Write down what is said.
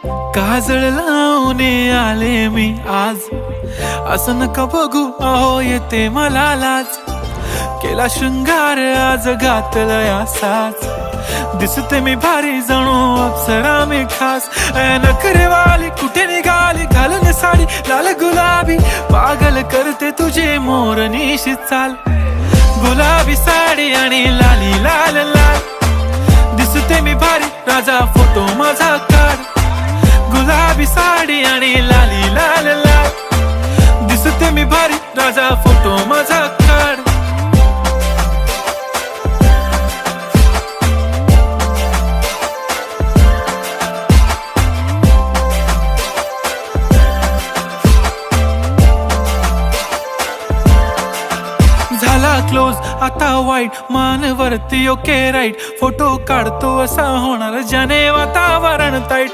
काजळ लावून आले मी आज, असं नका बघू अहो येते मला लाज. केला शृंगार आज घातलाय असाच, दिसते मी भारी जणू अप्सरा मी खास. नखरेवाली कुठे निघाली घालून साडी लाल गुलाबी, पागल करते तुझे मोरनीशी चाल. गुलाबी साडी आणि लाली लाल लाल, दिसते मी भारी राजा फोटो माझा काढ. गुलाबी साडी आणि लाली लाल लाल, दिसते मी भारी राजा फोटो माझा काढ. झाला क्लोज आता वाईट, मान वरती ओके राईट. फोटो काढतो असा होणार ज्याने वातावरण ताईट.